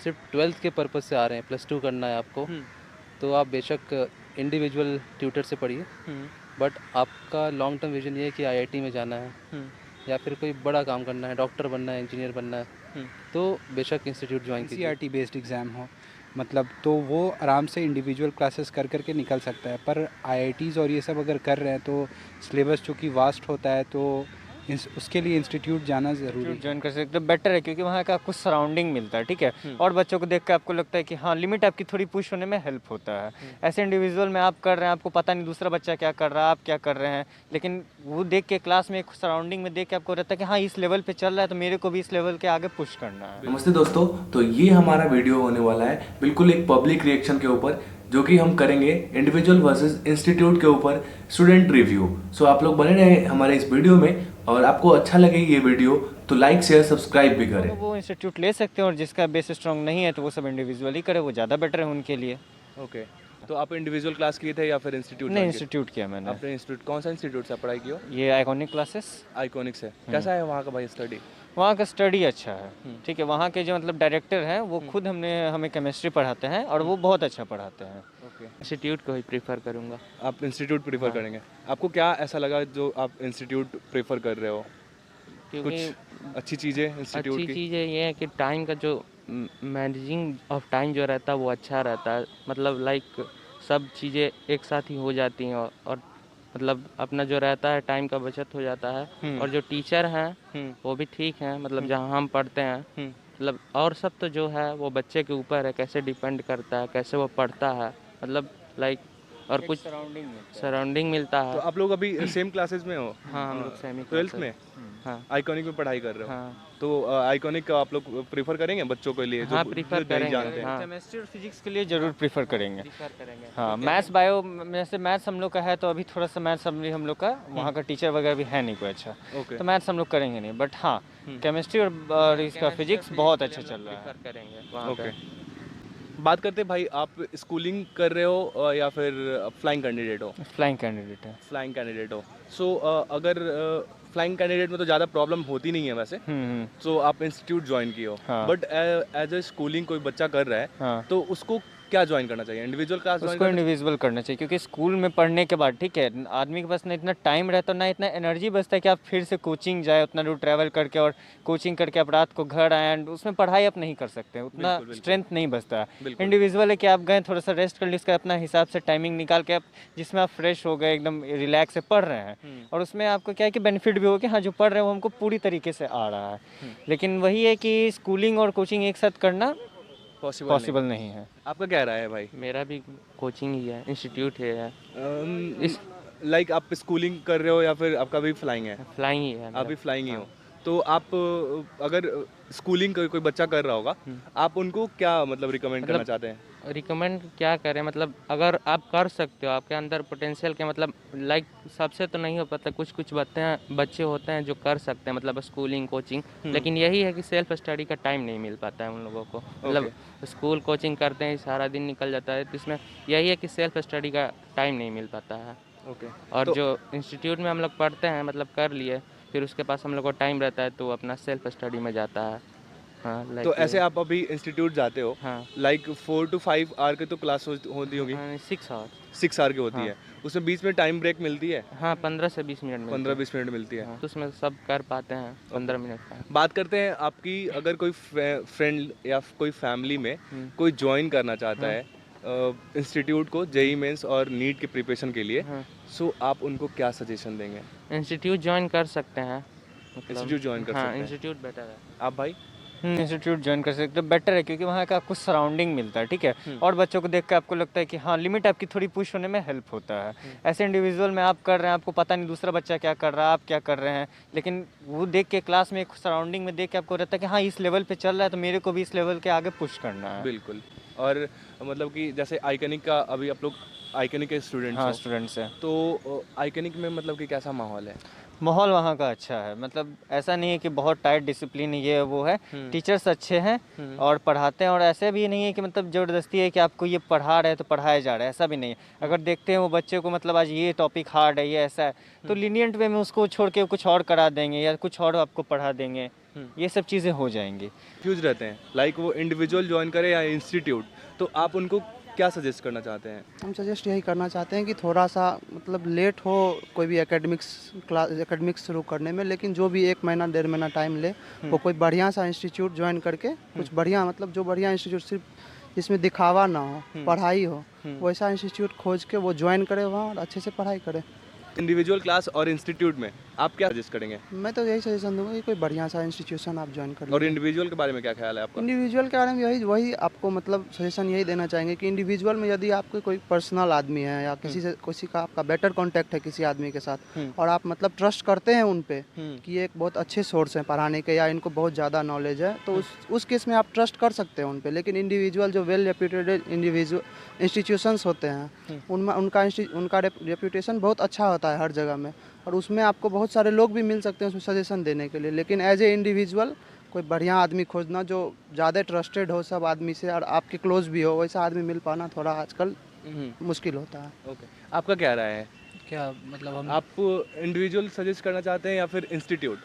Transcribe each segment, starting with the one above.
सिर्फ 12th के purpose से आ रहे हैं, +2 करना है आपको, तो आप बेशक इंडिविजुअल ट्यूटर से पढ़िए, बट आपका लॉन्ग टर्म विज़न ये है कि आईआईटी में जाना है या फिर कोई बड़ा काम करना है, डॉक्टर बनना है, इंजीनियर बनना है, तो बेशक इंस्टीट्यूट ज्वाइन कीजिए। एनसीईआरटी बेस्ड एग्ज़ाम हो मतलब, तो वो आराम से इंडिविजुअल क्लासेस कर करके निकल सकता है। पर आईआईटीज़ और ये सब अगर कर रहे हैं तो सिलेबस चूँकि वास्ट होता है, तो उसके लिए इंस्टीट्यूट जाना ज़रूरी है। ज्वाइन कर सकते हो, बेटर है क्योंकि वहाँ का आपको सराउंडिंग मिलता है, ठीक है। और बच्चों को देख के आपको लगता है कि हाँ, लिमिट आपकी थोड़ी पुश होने में हेल्प होता है। ऐसे इंडिविजुअल में आप कर रहे हैं, आपको पता नहीं दूसरा बच्चा क्या कर रहा है, आप क्या कर रहे हैं, लेकिन वो देख के क्लास में एक सराउंडिंग में देख के आपको रहता है कि हाँ, इस लेवल पे चल रहा है तो मेरे को भी इस लेवल के आगे पुश करना है। नमस्ते दोस्तों, तो ये हमारा वीडियो होने वाला है बिल्कुल एक पब्लिक रिएक्शन के ऊपर, जो कि हम करेंगे इंडिविजुअल वर्सेस इंस्टीट्यूट के ऊपर स्टूडेंट रिव्यू। सो आप लोग बने रहे हमारे इस वीडियो में, और आपको अच्छा लगे ये वीडियो तो लाइक शेयर सब्सक्राइब भी करें। तो वो इंस्टीट्यूट ले सकते हैं, और जिसका बेस स्ट्रॉन्ग नहीं है तो वो सब इंडिविजुअली करे, वो ज़्यादा बेटर है उनके लिए। ओके, तो आप इंडिविजुअल क्लास किए थे या फिर इंस्टीट्यूट? नहीं, इंस्टीट्यूट किया मैंने। आपने इंस्टीट्यूट, कौन सा इंस्टीट्यूट से पढ़ाई की हो? ये आइकॉनिक क्लासेस। आइकॉनिक से। कैसा है वहाँ का भाई स्टडी? वहाँ का स्टडी अच्छा है, ठीक है। वहाँ के जो मतलब डायरेक्टर हैं वो खुद हमें केमिस्ट्री पढ़ाते हैं, और वो बहुत अच्छा पढ़ाते हैं। ओके, इंस्टीट्यूट को ही प्रीफर करूँगा। आप इंस्टीट्यूट प्रीफर करेंगे। आपको क्या ऐसा लगा जो आप इंस्टीट्यूट प्रीफर कर रहे हो? क्योंकि कुछ अच्छी चीज़ें इंस्टीट्यूट अच्छी की? चीज़ ये है कि टाइम का जो मैनेजिंग ऑफ टाइम जो रहता है वो अच्छा रहता है, मतलब लाइक सब चीज़ें एक साथ ही हो जाती हैं, और मतलब अपना जो रहता है टाइम का बचत हो जाता है। और जो टीचर हैं वो भी ठीक हैं, मतलब जहाँ हम पढ़ते हैं, मतलब और सब तो जो है वो बच्चे के ऊपर है, कैसे डिपेंड करता है, कैसे वो पढ़ता है, मतलब लाइक और कुछ सराउंडिंग मिलता तो है। आप लोग अभी सेम क्लासेस में हो? हाँ, हम लोग सेमी 12th में हाँ आइकॉनिक में पढ़ाई कर रहे हो? हाँ तो आइकॉनिक का आप लोग प्रीफर करेंगे बच्चों के लिए हाँ, जो प्रीफर जो नहीं करेंगे। जानते हैं? हाँ, केमिस्ट्री और फिजिक्स के लिए जरूर प्रीफर करेंगे। प्रीफर करेंगे। हाँ, मैथ्स बायो, जैसे मैथ्स हम लोग का है तो अभी थोड़ा सा मैथ्स हम लोग का वहाँ का टीचर वगैरह भी है नहीं कोई अच्छा, ओके, तो मैथ्स हम लोग करेंगे नहीं। बट हाँ, केमिस्ट्री और इसका फिजिक्स बहुत अच्छा चल रहा है। प्रीफर करेंगे वहाँ ओके। पे। बात करते हैं भाई, आप स्कूलिंग कर रहे हो या फिर फ्लाइंग कैंडिडेट हो? फ्लाइंग कैंडिडेट है। फ्लाइंग कैंडिडेट हो। सो अगर फ्लाइंग कैंडिडेट में तो ज़्यादा प्रॉब्लम होती नहीं है वैसे, तो आप इंस्टीट्यूट ज्वाइन किए हो। हाँ। बट एज ए स्कूलिंग कोई बच्चा कर रहा है, हाँ, तो उसको क्या ज्वाइन करना चाहिए? इंडिविजुअल क्लास ज्वाइन उसको करना इंडिविजुअल करना चाहिए, क्योंकि स्कूल में पढ़ने के बाद ठीक है आदमी के पास ना इतना टाइम रहता है ना इतना एनर्जी बचता है कि आप फिर से कोचिंग जाए, उतना दूर ट्रैवल करके और कोचिंग करके आप रात को घर आए, एंड उसमें पढ़ाई आप नहीं कर सकते हैं, उतना बिल्कुल, बिल्कुल। स्ट्रेंथ नहीं बचता है। बिल्कुल। इंडिविजुअल है कि आप गए थोड़ा सा रेस्ट कर ली, उसका अपना हिसाब से टाइमिंग निकाल के आप जिसमें आप फ्रेश हो गए, एकदम रिलैक्स से पढ़ रहे हैं, और उसमें आपको क्या है कि बेनिफिट भी हो कि हाँ जो पढ़ रहे हैं वो हमको पूरी तरीके से आ रहा है। लेकिन वही है कि स्कूलिंग और कोचिंग एक साथ करना पॉसिबल नहीं है। आपका क्या राय है भाई? मेरा भी कोचिंग ही है, इंस्टीट्यूट है, लाइक आप स्कूलिंग कर रहे हो या फिर आपका भी फ्लाइंग है? फ्लाइंग ही है आप भी मेरा। फ्लाइंग ही हो। तो आप अगर स्कूलिंग कोई बच्चा कर रहा होगा, आप उनको क्या मतलब रिकमेंड करना चाहते हैं? रिकमेंड क्या करें, मतलब अगर आप कर सकते हो, आपके अंदर पोटेंशियल के मतलब लाइक सबसे तो नहीं हो पाता, कुछ कुछ बच्चे होते हैं जो कर सकते हैं, मतलब स्कूलिंग कोचिंग, लेकिन यही है कि सेल्फ स्टडी का टाइम नहीं मिल पाता है उन लोगों को, मतलब स्कूल कोचिंग करते हैं सारा दिन निकल जाता है, तो इसमें यही है कि सेल्फ स्टडी का टाइम नहीं मिल पाता है। ओके। और जो इंस्टीट्यूट में हम लोग पढ़ते हैं, मतलब कर लिए, फिर उसके पास हम लोग को टाइम रहता है तो वो अपना सेल्फ स्टडी में जाता है। हाँ, लाइक तो ऐसे आप अभी इंस्टीट्यूट जाते हो, हाँ लाइक 4 to 5 आवर की तो क्लास होती होगी? 6 आवर्स। 6 आवर की होती है। उसमें बीच में टाइम ब्रेक मिलती है? हाँ, 15 से 20 मिनट मिलते हैं। 15-20 मिनट मिलती है। हाँ, तो उसमें सब कर पाते हैं 15 मिनट का। बात करते हैं आपकी, अगर कोई फ्रेंड या कोई फैमिली में कोई ज्वाइन करना चाहता है इंस्टीट्यूट को, जेई मेंस और नीट के प्रिपरेशन के लिए, सो आप उनको क्या सजेशन देंगे? इंस्टीट्यूट ज्वाइन कर सकते हैं, मतलब इंस्टीट्यूट ज्वाइन कर हाँ, सकते हैं। इंस्टीट्यूट बेटर है। आप भाई? इंस्टीट्यूट ज्वाइन कर सकते हो, बेटर है क्योंकि वहाँ का आपको सराउंडिंग मिलता है, ठीक है। और बच्चों को देख के आपको लगता है कि हाँ, लिमिट आपकी थोड़ी पुश होने में हेल्प होता है। ऐसे इंडिविजुअल में आप कर रहे हैं, आपको पता नहीं दूसरा बच्चा क्या कर रहा है, आप क्या कर रहे हैं, लेकिन वो देख के क्लास में एक सराउंडिंग में देख के आपको रहता है कि हाँ, इस लेवल पे चल रहा है तो मेरे को भी इस लेवल के आगे पुश करना है। बिल्कुल। और मतलब कि जैसे आइकनिक का, अभी आप लोग आइकनिक के स्टूडेंट्स हाँ, हो, स्टूडेंट्स हैं। तो आइकनिक में मतलब कि कैसा माहौल है? माहौल वहाँ का अच्छा है, मतलब ऐसा नहीं है कि बहुत टाइट डिसिप्लिन ये है वो है। टीचर्स अच्छे हैं और पढ़ाते हैं, और ऐसे भी नहीं है कि मतलब ज़बरदस्ती है कि आपको ये पढ़ा रहे हैं तो पढ़ाया जा रहा है, ऐसा भी नहीं है। अगर देखते हैं वो बच्चे को मतलब आज ये टॉपिक हार्ड है, ये ऐसा है, तो लीनियंट वे में उसको छोड़ के कुछ और करा देंगे या कुछ और आपको पढ़ा देंगे, ये सब चीज़ें हो जाएंगी। फ्यूज रहते हैं, लाइक वो इंडिविजुअल ज्वाइन करे या इंस्टीट्यूट, तो आप उनको क्या सजेस्ट करना चाहते हैं? हम सजेस्ट यही करना चाहते हैं कि थोड़ा सा मतलब लेट हो कोई भी एकेडमिक्स शुरू करने में, लेकिन जो भी 1 महीना 1.5 महीना टाइम ले, वो कोई बढ़िया सा इंस्टीट्यूट ज्वाइन करके कुछ बढ़िया मतलब जो बढ़िया इंस्टीट्यूट सिर्फ जिसमें दिखावा ना हो, पढ़ाई हो, वैसा इंस्टीट्यूट खोज के वो ज्वाइन करे वहाँ और अच्छे से पढ़ाई करे। इंडिविजुअल क्लास और इंस्टीट्यूट में आप क्या सजेस्ट करेंगे? मैं तो यही सजेशन दूंगा कि कोई बढ़िया सा इंस्टीट्यूशन आप ज्वाइन कर और इंडिविजुअल के बारे में क्या ख्याल है आपका? इंडिविजुअल के बारे में वही आपको मतलब सजेशन यही देना चाहेंगे कि इंडिविजुअल में यदि आपके कोई पर्सनल आदमी है या किसी का आपका बेटर कांटेक्ट है किसी आदमी के साथ और आप मतलब ट्रस्ट करते हैं उन पे कि ये एक बहुत अच्छे सोर्स हैं पढ़ाने के या इनको बहुत ज़्यादा नॉलेज है, तो उस केस में आप ट्रस्ट कर सकते हैं उन पे। लेकिन इंडिविजुअल जो वेल रेप्यूटेड इंस्टीट्यूशंस होते हैं उनमें उनका रेप्यूटेशन बहुत अच्छा होता है हर जगह में, और उसमें आपको बहुत सारे लोग भी मिल सकते हैं उसमें सजेशन देने के लिए। लेकिन एज ए इंडिविजुअल कोई बढ़िया आदमी खोजना जो ज़्यादा ट्रस्टेड हो सब आदमी से और आपके क्लोज भी हो, वैसा आदमी मिल पाना थोड़ा आजकल मुश्किल होता है। ओके, आपका क्या राय है? क्या मतलब आप इंडिविजुअल सजेस्ट करना चाहते हैं या फिर इंस्टीट्यूट?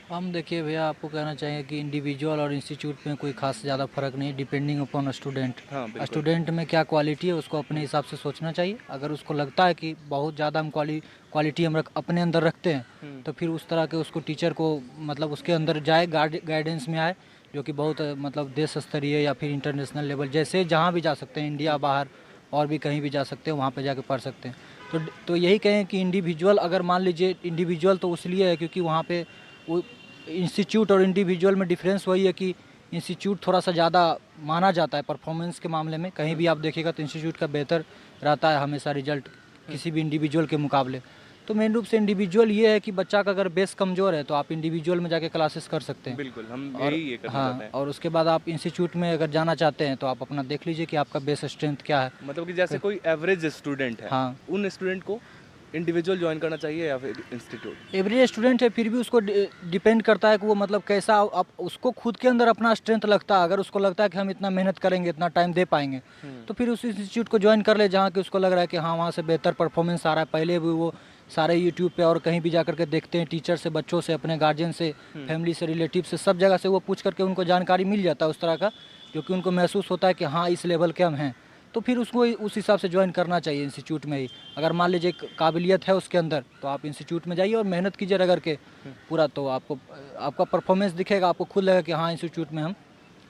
हम देखिए भैया, आपको कहना चाहिए कि इंडिविजुअल और इंस्टीट्यूट में कोई खास ज़्यादा फर्क नहीं, डिपेंडिंग अपॉन स्टूडेंट। हाँ, बिल्कुल। स्टूडेंट में क्या क्वालिटी है उसको अपने हिसाब से सोचना चाहिए। अगर उसको लगता है कि बहुत ज़्यादा हम क्वालिटी हम अपने अंदर रखते हैं तो फिर उस तरह के उसको टीचर को मतलब उसके अंदर जाए, गाइडेंस में आए, जो कि बहुत मतलब देश स्तरीय या फिर इंटरनेशनल लेवल जैसे जहाँ भी जा सकते हैं, इंडिया बाहर और भी कहीं भी जा सकते हैं, वहाँ पे जाके पढ़ सकते हैं। तो यही कहें कि इंडिविजुअल अगर मान लीजिए, इंडिविजुअल तो इसलिए है क्योंकि वहाँ पे वो इंस्टीट्यूट और इंडिविजुअल में डिफरेंस वही है कि इंस्टीट्यूट थोड़ा सा ज़्यादा माना जाता है परफॉर्मेंस के मामले में। कहीं भी आप देखिएगा तो इंस्टीट्यूट का बेहतर रहता है हमेशा रिजल्ट किसी भी इंडिविजुअल के मुकाबले। तो मेन रूप से इंडिविजुअल ये है कि बच्चा का अगर बेस कमज़ोर है तो आप इंडिविजुअल में जाके क्लासेस कर सकते हैं। बिल्कुल, हम और यही ये करना चाहते हैं। और उसके बाद आप इंस्टीट्यूट में अगर जाना चाहते हैं तो आप अपना देख लीजिए कि आपका बेस स्ट्रेंथ क्या है। मतलब कि जैसे कोई एवरेज स्टूडेंट है, हाँ। उन स्टूडेंट को इंडिविजुअल ज्वाइन करना चाहिए या फिर इंस्टीट्यूट? एवरेज स्टूडेंट है फिर भी उसको डिपेंड करता है कि वो मतलब कैसा आप उसको खुद के अंदर अपना स्ट्रेंथ लगता है। अगर उसको लगता है कि हम इतना मेहनत करेंगे, इतना टाइम दे पाएंगे, तो फिर उस इंस्टीट्यूट को ज्वाइन कर ले जहाँ कि उसको लग रहा है कि हाँ वहाँ से बेहतर परफॉर्मेंस आ रहा है। पहले भी वो सारे यूट्यूब पे और कहीं भी जा करके देखते हैं, टीचर से, बच्चों से, अपने गार्जियन से, फैमिली से, रिलेटिव से, सब जगह से वो पूछ करके उनको जानकारी मिल जाता है उस तरह का, क्योंकि उनको महसूस होता है कि हाँ इस लेवल के हम हैं। तो फिर उसको उस हिसाब से ज्वाइन करना चाहिए इंस्टीट्यूट में ही। अगर मान लीजिए काबिलियत है उसके अंदर तो आप इंस्टीट्यूट में जाइए और मेहनत कीजिए रगड़ के पूरा, तो आपका परफॉर्मेंस दिखेगा, आपको खुद लगेगा कि हाँ इंस्टीट्यूट में हम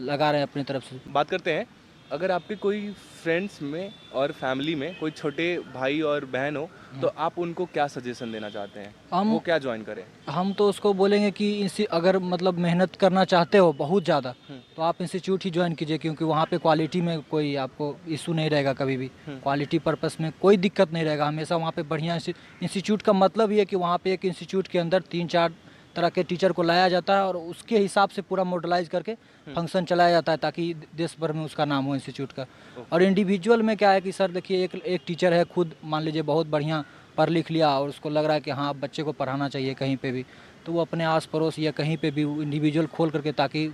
लगा रहे हैं अपनी तरफ से। बात करते हैं, अगर आपके कोई फ्रेंड्स में और फैमिली में कोई छोटे भाई और बहन हो तो आप उनको क्या सजेशन देना चाहते हैं? वो क्या ज्वाइन करें? हम तो उसको बोलेंगे कि अगर मतलब मेहनत करना चाहते हो बहुत ज़्यादा तो आप इंस्टीट्यूट ही ज्वाइन कीजिए, क्योंकि वहाँ पे क्वालिटी में कोई आपको इशू नहीं रहेगा कभी भी। क्वालिटी पर्पस में कोई दिक्कत नहीं रहेगा, हमेशा वहाँ पे बढ़िया इंस्टीट्यूट का मतलब ये है कि वहाँ पे एक इंस्टीट्यूट के अंदर 3-4 तरह के टीचर को लाया जाता है और उसके हिसाब से पूरा मॉडलाइज करके फंक्शन चलाया जाता है ताकि देश भर में उसका नाम हो इंस्टीट्यूट का। और इंडिविजुअल में क्या है कि सर देखिए, एक टीचर है, खुद मान लीजिए बहुत बढ़िया पढ़ लिख लिया और उसको लग रहा है कि हाँ बच्चे को पढ़ाना चाहिए कहीं पे भी, तो वो अपने आस पड़ोस या कहीं पे भी इंडिविजुअल खोल करके ताकि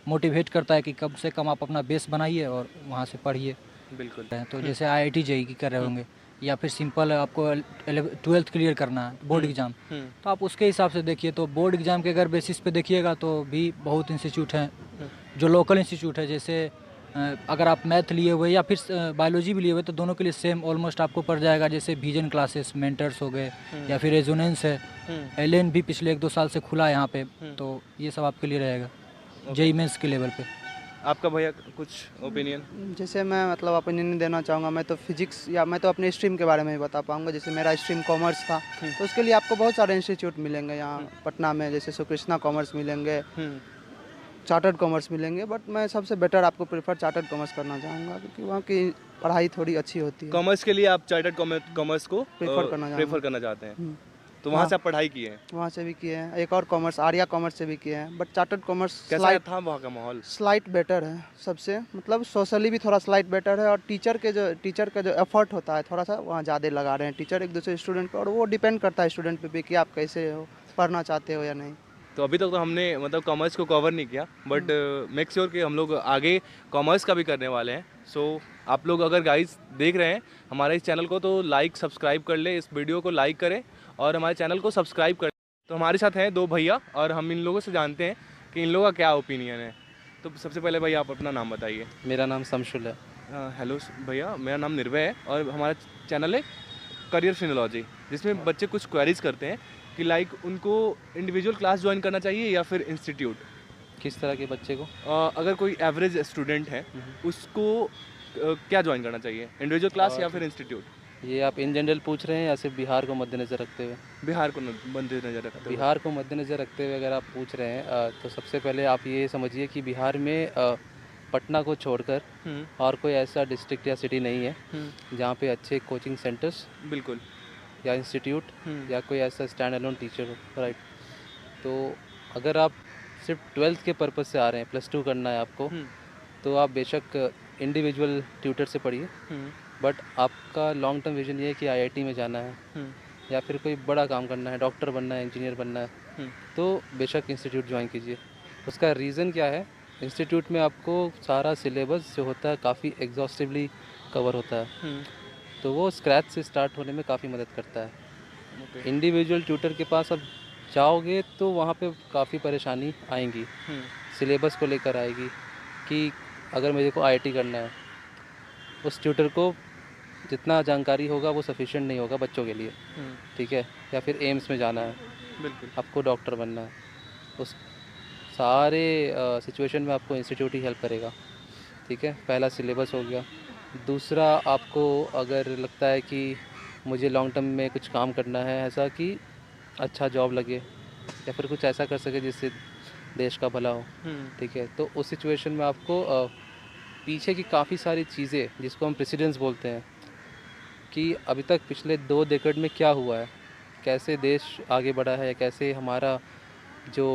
मोटिवेट करता है कि कम से कम आप अपना बेस बनाइए और वहाँ से पढ़िए। बिल्कुल। तो जैसे IIT JEE की कर रहे होंगे या फिर सिंपल आपको 12th क्लियर करना है बोर्ड एग्ज़ाम, तो आप उसके हिसाब से देखिए। तो बोर्ड एग्ज़ाम के अगर बेसिस पे देखिएगा तो भी बहुत इंस्टीट्यूट हैं जो लोकल इंस्टीट्यूट है। जैसे अगर आप मैथ लिए हुए या फिर बायोलॉजी भी लिए हुए तो दोनों के लिए सेम ऑलमोस्ट आपको पड़ जाएगा। जैसे विजन क्लासेस, मेंटर्स हो गए या फिर रेजोनेंस है, LN भी पिछले 1-2 साल से खुला है यहाँ पे, तो ये सब आपके लिए रहेगा JEE मेंस के लेवल पे। आपका भैया कुछ ओपिनियन? जैसे मैं मतलब ओपिनियन देना चाहूँगा, मैं तो फिजिक्स या मैं तो अपने स्ट्रीम के बारे में ही बता पाऊँगा। जैसे मेरा स्ट्रीम कॉमर्स था, तो उसके लिए आपको बहुत सारे इंस्टीट्यूट मिलेंगे यहाँ पटना में, जैसे सुकृष्णा कॉमर्स मिलेंगे, चार्टर्ड कॉमर्स मिलेंगे, बट मैं सबसे बेटर आपको प्रेफर चार्टर्ड कॉमर्स करना चाहूँगा क्योंकि वहाँ की पढ़ाई थोड़ी अच्छी होती है। कॉमर्स के लिए आप चार्टर्ड कॉमर्स को प्रेफर करना चाहते हैं, तो वहाँ से आप पढ़ाई किए हैं? वहाँ से भी किए हैं, एक और कॉमर्स आर्या कॉमर्स से भी किए हैं, बट चार्टर्ड कॉमर्स कैसा था वहाँ का माहौल? स्लाइट बेटर है सबसे, मतलब सोशली भी थोड़ा स्लाइट बेटर है, और टीचर का जो एफर्ट होता है थोड़ा सा वहाँ ज़्यादा लगा रहे हैं टीचर एक दूसरे स्टूडेंट पर, और वो डिपेंड करता है स्टूडेंट पे भी कि आप कैसे हो, पढ़ना चाहते हो या नहीं। तो अभी तक तो हमने मतलब कॉमर्स को कवर नहीं किया, बट मेक श्योर कि हम लोग आगे कॉमर्स का भी करने वाले हैं। सो आप लोग अगर गाइस देख रहे हैं हमारे इस चैनल को तो लाइक सब्सक्राइब कर ले, इस वीडियो को लाइक करें और हमारे चैनल को सब्सक्राइब करें। तो हमारे साथ हैं 2 भैया और हम इन लोगों से जानते हैं कि इन लोगों का क्या ओपिनियन है। तो सबसे पहले भाई आप अपना नाम बताइए। मेरा नाम शमशुल है। हेलो भैया, मेरा नाम निर्भय है और हमारा चैनल है करियर फिनोलॉजी, जिसमें बच्चे कुछ क्वेरीज करते हैं कि लाइक उनको इंडिविजुअल क्लास ज्वाइन करना चाहिए या फिर इंस्टीट्यूट। किस तरह के बच्चे को? अगर कोई एवरेज स्टूडेंट है उसको क्या ज्वाइन करना चाहिए, इंडिविजुअल क्लास या फिर इंस्टीट्यूट? ये आप इन जनरल पूछ रहे हैं या सिर्फ बिहार को मद्देनज़र रखते हुए? बिहार को मद्देनजर रखते हुए। बिहार को मद्देनज़र रखते हुए अगर आप पूछ रहे हैं तो सबसे पहले आप ये समझिए कि बिहार में पटना को छोड़कर और कोई ऐसा डिस्ट्रिक्ट या सिटी नहीं है जहाँ पे अच्छे कोचिंग सेंटर्स बिल्कुल। या इंस्टीट्यूट या कोई ऐसा स्टैंड अलोन टीचर हो, राइट। तो अगर आप सिर्फ 12th के पर्पज़ से आ रहे हैं, +2 करना है आपको, तो आप बेशक इंडिविजुअल ट्यूटर से पढ़िए, बट आपका लॉन्ग टर्म विजन ये है कि आईआईटी में जाना है या फिर कोई बड़ा काम करना है, डॉक्टर बनना है, इंजीनियर बनना है, तो बेशक इंस्टीट्यूट ज्वाइन कीजिए। उसका रीज़न क्या है? इंस्टीट्यूट में आपको सारा सिलेबस जो होता है काफ़ी एग्जॉस्टिवली कवर होता है, तो वो स्क्रैच से स्टार्ट होने में काफ़ी मदद करता है। इंडिविजुअल ट्यूटर के पास अब जाओगे तो वहाँ पे काफ़ी परेशानी आएंगी, सिलेबस को लेकर आएगी कि अगर मेरे को आईआईटी करना है, उस ट्यूटर को जितना जानकारी होगा वो सफिशिएंट नहीं होगा बच्चों के लिए, ठीक है। या फिर एम्स में जाना है, बिल्कुल आपको डॉक्टर बनना है, उस सारे सिचुएशन में आपको इंस्टीट्यूट ही हेल्प करेगा, ठीक है। पहला सिलेबस हो गया। दूसरा, आपको अगर लगता है कि मुझे लॉन्ग टर्म में कुछ काम करना है ऐसा कि अच्छा जॉब लगे या फिर कुछ ऐसा कर सके जिससे देश का भला हो, ठीक है, तो उस सिचुएशन में आपको पीछे की काफ़ी सारी चीज़ें जिसको हम प्रेसिडेंस बोलते हैं कि अभी तक पिछले 2 डेकेड में क्या हुआ है, कैसे देश आगे बढ़ा है, कैसे हमारा जो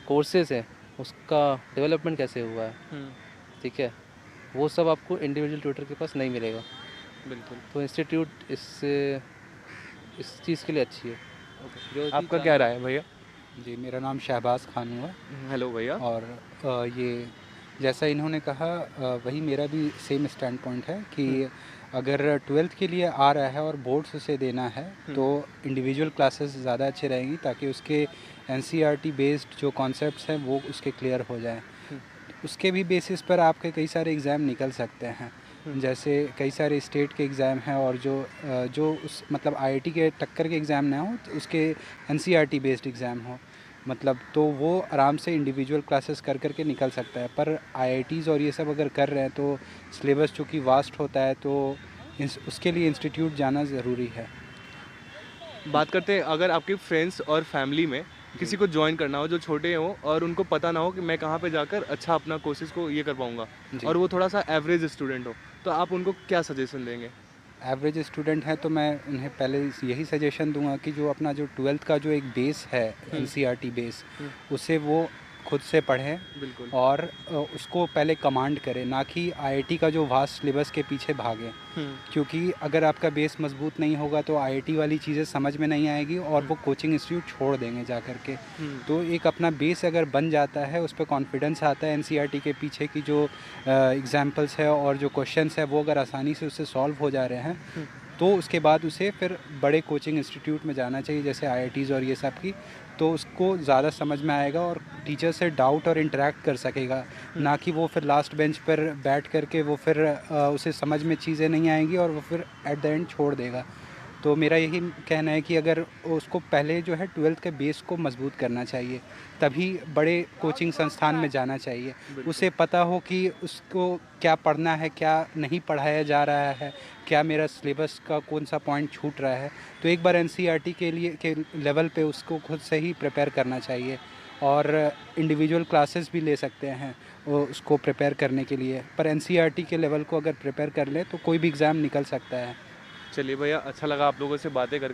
कोर्सेज़ हैं उसका डेवलपमेंट कैसे हुआ है, ठीक है, वो सब आपको इंडिविजुअल ट्यूटर के पास नहीं मिलेगा। बिल्कुल। तो इंस्टीट्यूट इस चीज़ के लिए अच्छी है। जो भी आपका क्या राय है भैया? जी, मेरा नाम शहबाज खान हुआ हेलो भैया। और ये जैसा इन्होंने कहा वही मेरा भी सेम स्टैंड पॉइंट है कि अगर 12th के लिए आ रहा है और बोर्ड्स उसे देना है तो इंडिविजुअल क्लासेस ज़्यादा अच्छे रहेंगी ताकि उसके एनसीईआरटी बेस्ड जो कॉन्सेप्ट्स हैं वो उसके क्लियर हो जाएं। उसके भी बेसिस पर आपके कई सारे एग्ज़ाम निकल सकते हैं, जैसे कई सारे स्टेट के एग्ज़ाम हैं और जो उस मतलब आईआईटी के टक्कर के एग्ज़ाम ना हो तो उसके एनसीईआरटी बेस्ड एग्ज़ाम हो, मतलब तो वो आराम से इंडिविजुअल क्लासेस कर के निकल सकता है। पर आईआईटीज़ और ये सब अगर कर रहे हैं तो सिलेबस चूँकि वास्ट होता है तो उसके लिए इंस्टीट्यूट जाना ज़रूरी है। बात करते हैं, अगर आपके फ्रेंड्स और फैमिली में किसी को ज्वाइन करना हो जो छोटे हो और उनको पता ना हो कि मैं कहाँ पे जाकर अच्छा अपना कोर्सेज को ये कर पाऊँगा, और वो थोड़ा सा एवरेज स्टूडेंट हो, तो आप उनको क्या सजेशन देंगे? एवरेज स्टूडेंट हैं तो मैं उन्हें पहले यही सजेशन दूंगा कि जो अपना जो 12th का जो एक बेस है एनसीईआरटी बेस, उसे वो खुद से पढ़ें बिल्कुल। और उसको पहले कमांड करें, ना कि आईआईटी का जो वास्ट सिलेबस के पीछे भागें, क्योंकि अगर आपका बेस मजबूत नहीं होगा तो आईआईटी वाली चीज़ें समझ में नहीं आएगी और वो कोचिंग इंस्टीट्यूट छोड़ देंगे जा कर के। तो एक अपना बेस अगर बन जाता है, उस पर कॉन्फिडेंस आता है, एनसीईआरटी के पीछे की जो एग्जाम्पल्स है और जो क्वेश्चंस है वो अगर आसानी से उससे सॉल्व हो जा रहे हैं तो उसके बाद उसे फिर बड़े कोचिंग इंस्टीट्यूट में जाना चाहिए, जैसे आईआईटीज़ और ये सब की, तो उसको ज़्यादा समझ में आएगा और टीचर से डाउट और इंटरेक्ट कर सकेगा, ना कि वो फिर लास्ट बेंच पर बैठ करके वो फिर उसे समझ में चीज़ें नहीं आएंगी और वो फिर एट द एंड छोड़ देगा। तो मेरा यही कहना है कि अगर उसको पहले जो है 12th के बेस को मजबूत करना चाहिए, तभी बड़े कोचिंग संस्थान में जाना चाहिए। उसे पता हो कि उसको क्या पढ़ना है, क्या नहीं पढ़ाया जा रहा है, क्या मेरा सिलेबस का कौन सा पॉइंट छूट रहा है। तो एक बार एनसीईआरटी के लेवल पे उसको खुद से ही प्रिपेयर करना चाहिए और इंडिविजुअल क्लासेस भी ले सकते हैं वो उसको प्रिपेयर करने के लिए, पर एनसीईआरटी के लेवल को अगर प्रिपेयर कर ले तो कोई भी एग्ज़ाम निकल सकता है। चलिए भैया, अच्छा लगा आप लोगों से बातें करके।